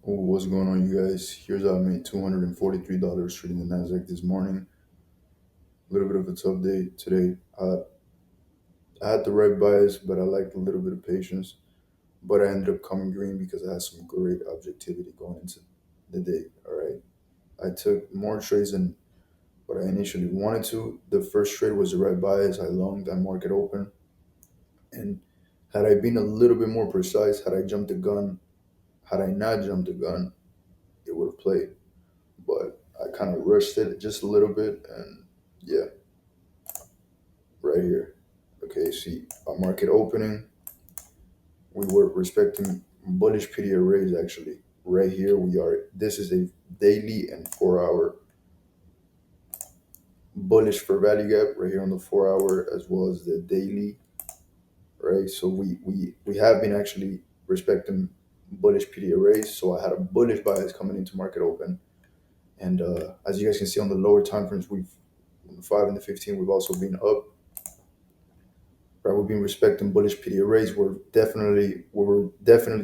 Oh, what's going on, you guys? Here's how I made $243 trading the Nasdaq this morning. A little bit of a tough day today. I had the right bias, but I lacked a little bit of patience. But I ended up coming green because I had some great objectivity going into the day. All right. I took more trades than what I initially wanted to. The first trade was the right bias. I longed at market open. And had I been a little bit more precise, had I jumped the gun, had I not jumped the gun, it would have played. But I kind of rushed it just a little bit, and yeah, right here. Okay, see, our market opening, we were respecting bullish PD arrays actually. Right here, we are. This is a daily and 4 hour bullish for value gap right here on the 4 hour as well as the daily, right? So we have been actually respecting bullish PD arrays. So I had a bullish bias coming into market open, and as you guys can see on the lower time frames, we've on the 5 and the 15, we've also been up, right? We've been respecting bullish PD arrays. We're definitely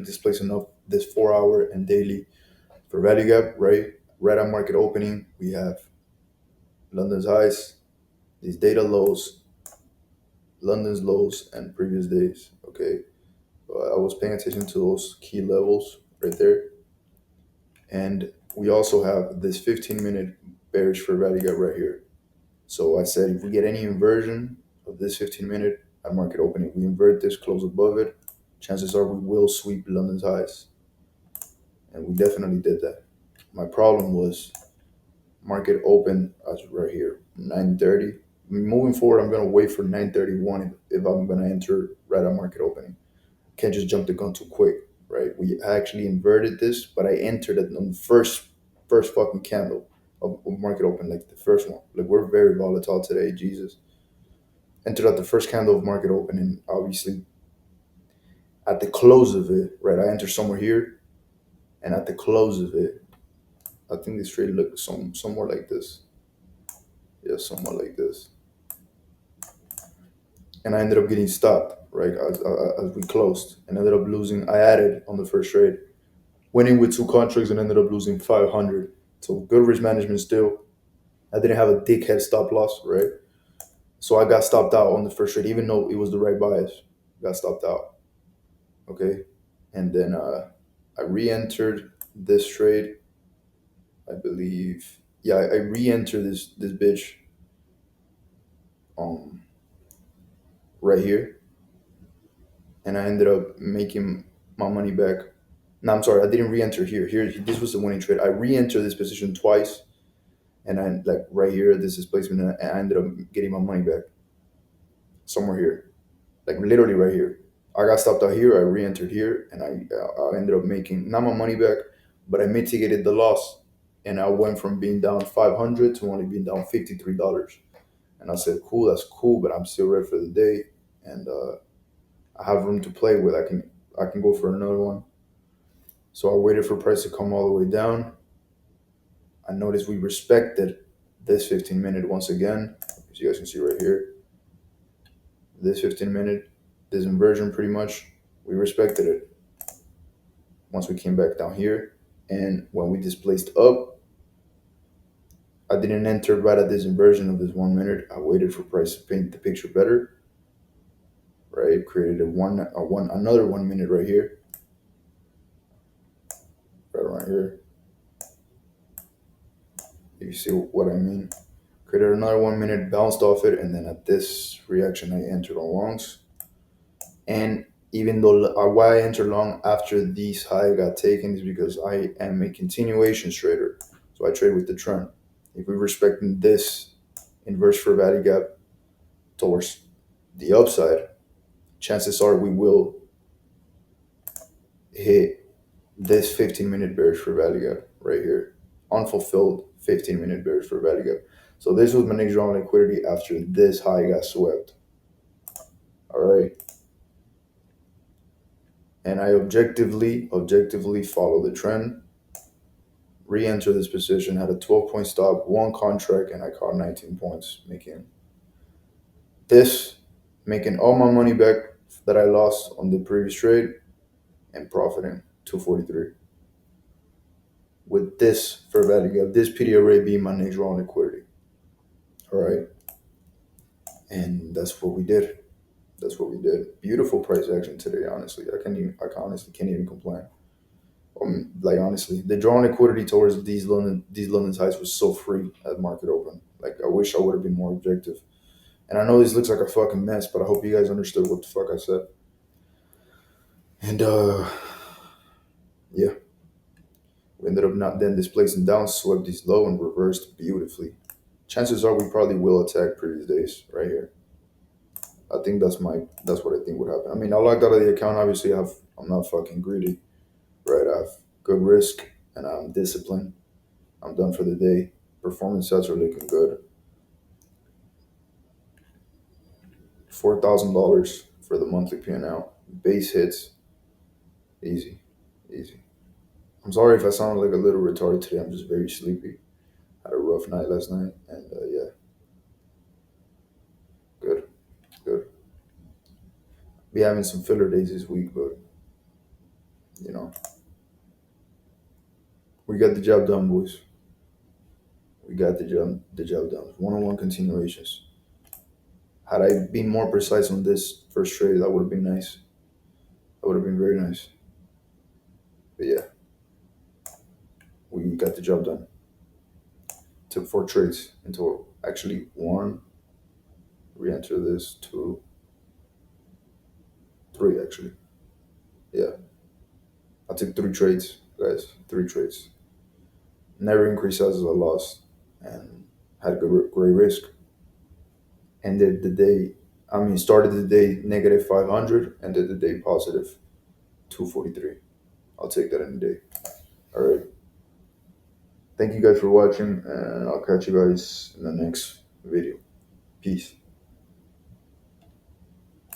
displacing up this 4 hour and daily for value gap, right? Right at market opening, we have London's highs, these data lows, London's lows, and previous days. Okay, I was paying attention to those key levels right there, and we also have this 15-minute bearish for value gap right here. So I said if we get any inversion of this 15-minute at market opening, we invert this close above it, chances are we will sweep London's highs. And we definitely did that. My problem was market open as right here, 9:30. Moving forward, I'm gonna wait for 9:31 if I'm gonna enter right at market opening. Can't just jump the gun too quick, right? We actually inverted this, but I entered it on the first fucking candle of market open, like the first one. Like we're very volatile today, Jesus. Entered at the first candle of market opening, obviously at the close of it, right? I entered somewhere here, and at the close of it, I think this trade looked somewhere like this. Yeah, somewhere like this. And I ended up getting stopped, right? As we closed, and ended up losing. I added on the first trade, winning with two contracts, and ended up losing 500. So good risk management still. I didn't have a dickhead stop loss, right? So I got stopped out on the first trade, even though it was the right bias. Got stopped out. Okay, and then I re-entered this trade. I believe, yeah, I re-entered this bitch um right here, and I ended up making my money back. No, I'm sorry, I didn't re-enter here. Here, this was the winning trade. I re-entered this position twice, and I like right here, this displacement, and I ended up getting my money back somewhere here, like literally right here. I got stopped out here. I re-entered here, and I ended up making not my money back, but I mitigated the loss, and I went from being down 500 to only being down $53. And I said, "Cool, that's cool, but I'm still ready for the day, and I have room to play with. I can go for another one." So I waited for price to come all the way down. I noticed we respected this 15-minute once again, as you guys can see right here. This 15-minute, this inversion pretty much, we respected it once we came back down here. And when we displaced up, I didn't enter right at this inversion of this 1 minute. I waited for price to paint the picture better, right? Created another 1 minute right here, right around here. You see what I mean? Created another 1 minute, bounced off it, and then at this reaction, I entered on longs. And even though why I entered long after these high got taken is because I am a continuation trader, so I trade with the trend. If we respecting this inverse for value gap towards the upside, chances are we will hit this 15-minute bearish for value gap right here, unfulfilled 15-minute bearish for value gap. So this was my next draw on liquidity after this high got swept. All right, and I objectively follow the trend. Re-enter this position, had a 12-point stop, one contract, and I caught 19 points, this, making all my money back that I lost on the previous trade and profiting 243. with this fair value gap, this PD array being my next draw on liquidity. All right, and that's what we did. That's what we did. Beautiful price action today. Honestly, I honestly can't even complain. Like honestly, the draw on liquidity towards these London highs was so free at market open. Like I wish I would have been more objective. And I know this looks like a fucking mess, but I hope you guys understood what the fuck I said. And yeah, we ended up not then displacing down, swept these low, and reversed beautifully. Chances are we probably will attack previous days right here. I think that's what I think would happen. I mean, I logged out of the account. Obviously, I'm not fucking greedy, right? I have good risk and I'm disciplined. I'm done for the day. Performance sets are looking good. $4,000 for the monthly P&L. Base hits, easy, easy. I'm sorry if I sound like a little retarded today. I'm just very sleepy. Had a rough night last night, and yeah, good, good. Be having some filler days this week, but you know, we got the job done, boys. We got the job done. One-on-one continuations. Had I been more precise on this first trade, that would have been nice. That would have been very nice. But yeah, we got the job done. Took four trades into actually one. Re-enter this two, three actually. Yeah, I took three trades, guys. Three trades. Never increased as a loss, and had great risk. Ended the day. I mean, started the day negative 500, ended the day positive 243. I'll take that any day. All right. Thank you guys for watching, and I'll catch you guys in the next video. Peace.